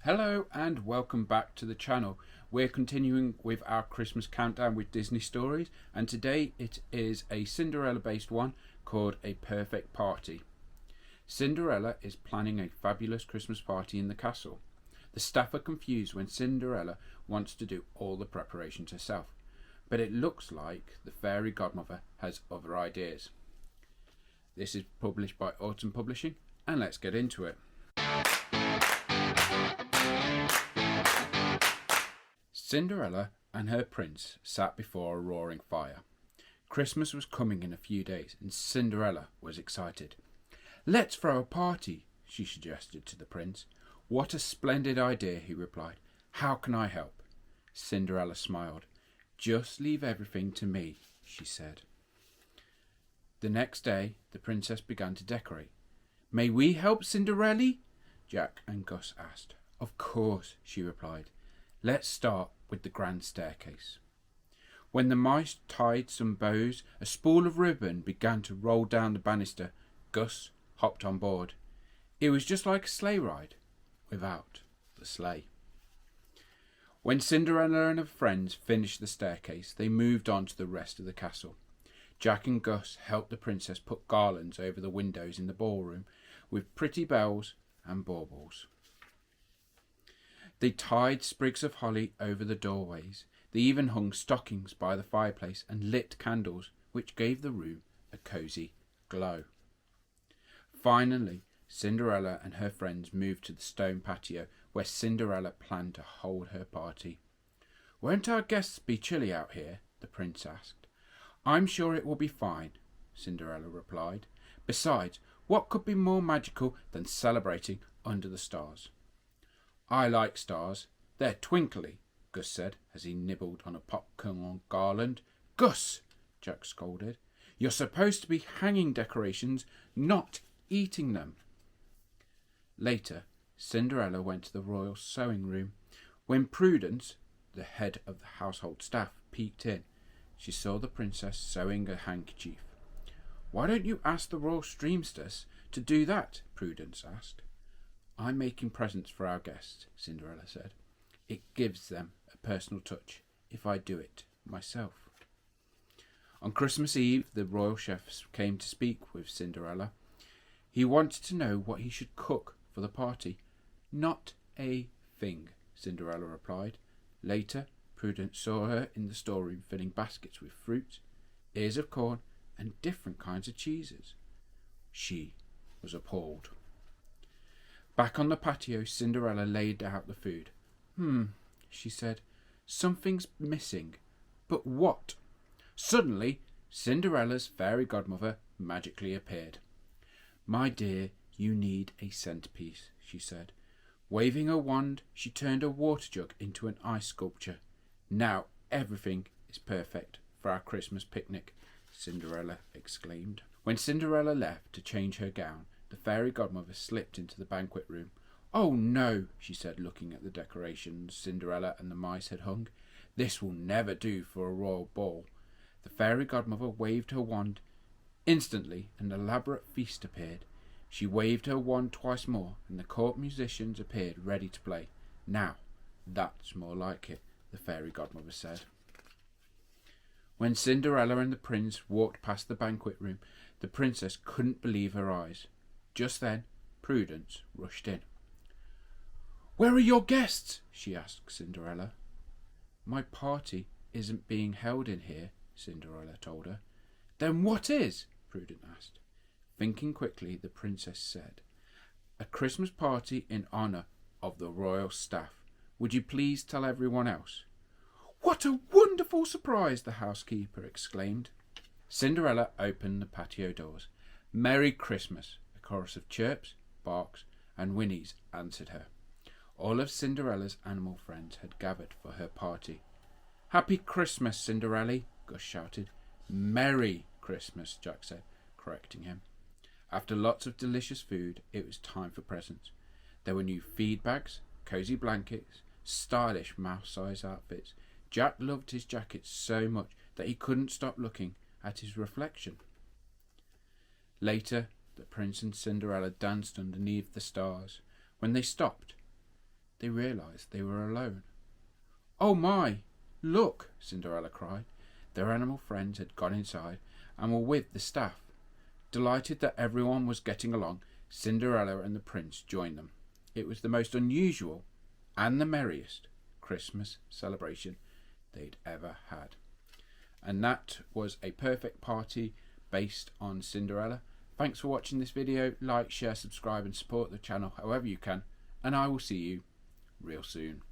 Hello and welcome back to the channel. We're continuing with our Christmas countdown with Disney stories, and today it is a Cinderella based one called A Perfect Party. Cinderella is planning a fabulous Christmas party in the castle. The staff are confused when Cinderella wants to do all the preparations herself, but it looks like the Fairy Godmother has other ideas. This is published by Autumn Publishing, and let's get into it. Cinderella and her prince sat before a roaring fire. Christmas was coming in a few days, and Cinderella was excited. "Let's throw a party," she suggested to the prince. "What a splendid idea," he replied. "How can I help?" Cinderella smiled. "Just leave everything to me," she said. The next day, the princess began to decorate. "May we help, Cinderella?" Jack and Gus asked. "Of course," she replied. "Let's start with the grand staircase." When the mice tied some bows, a spool of ribbon began to roll down the banister. Gus hopped on board. It was just like a sleigh ride, without the sleigh. When Cinderella and her friends finished the staircase, they moved on to the rest of the castle. Jack and Gus helped the princess put garlands over the windows in the ballroom with pretty bells and baubles. They tied sprigs of holly over the doorways. They even hung stockings by the fireplace and lit candles, which gave the room a cosy glow. Finally, Cinderella and her friends moved to the stone patio where Cinderella planned to hold her party. "Won't our guests be chilly out here?" the prince asked. "I'm sure it will be fine," Cinderella replied. "Besides, what could be more magical than celebrating under the stars?" "I like stars. They're twinkly," Gus said as he nibbled on a popcorn garland. "Gus!" Jack scolded. "You're supposed to be hanging decorations, not eating them." Later, Cinderella went to the royal sewing room. When Prudence, the head of the household staff, peeked in, she saw the princess sewing a handkerchief. "Why don't you ask the royal seamstress to do that?" Prudence asked. "I'm making presents for our guests," Cinderella said. "It gives them a personal touch if I do it myself." On Christmas Eve, the royal chef came to speak with Cinderella. He wanted to know what he should cook for the party. "Not a thing," Cinderella replied. Later, Prudence saw her in the storeroom filling baskets with fruit, ears of corn, and different kinds of cheeses. She was appalled. Back on the patio, Cinderella laid out the food. She said. "Something's missing. But what?" Suddenly, Cinderella's fairy godmother magically appeared. "My dear, you need a centerpiece," she said. Waving her wand, she turned a water jug into an ice sculpture. "Now everything is perfect for our Christmas picnic," Cinderella exclaimed. When Cinderella left to change her gown, the fairy godmother slipped into the banquet room. "Oh no," she said, looking at the decorations Cinderella and the mice had hung. "This will never do for a royal ball." The fairy godmother waved her wand. Instantly an elaborate feast appeared. She waved her wand twice more, and the court musicians appeared ready to play. "Now, that's more like it," the fairy godmother said. When Cinderella and the prince walked past the banquet room, the princess couldn't believe her eyes. Just then, Prudence rushed in. "Where are your guests?" she asked Cinderella. "My party isn't being held in here," Cinderella told her. "Then what is?" Prudence asked. Thinking quickly, the princess said, "A Christmas party in honour of the royal staff. Would you please tell everyone else?" "What a wonderful surprise!" the housekeeper exclaimed. Cinderella opened the patio doors. "Merry Christmas!" A chorus of chirps, barks, and whinnies answered her. All of Cinderella's animal friends had gathered for her party. "Happy Christmas, Cinderella!" Gus shouted. "Merry Christmas," Jack said, correcting him. After lots of delicious food, it was time for presents. There were new feed bags, cozy blankets, stylish mouse-sized outfits. Jack loved his jacket so much that he couldn't stop looking at his reflection. Later, the prince and Cinderella danced underneath the stars. When they stopped, they realised they were alone. "Oh my! Look!" Cinderella cried. Their animal friends had gone inside and were with the staff. Delighted that everyone was getting along, Cinderella and the prince joined them. It was the most unusual and the merriest Christmas celebration they'd ever had. And that was a perfect party based on Cinderella. Thanks for watching this video. Like, share, subscribe and support the channel however you can. And I will see you real soon.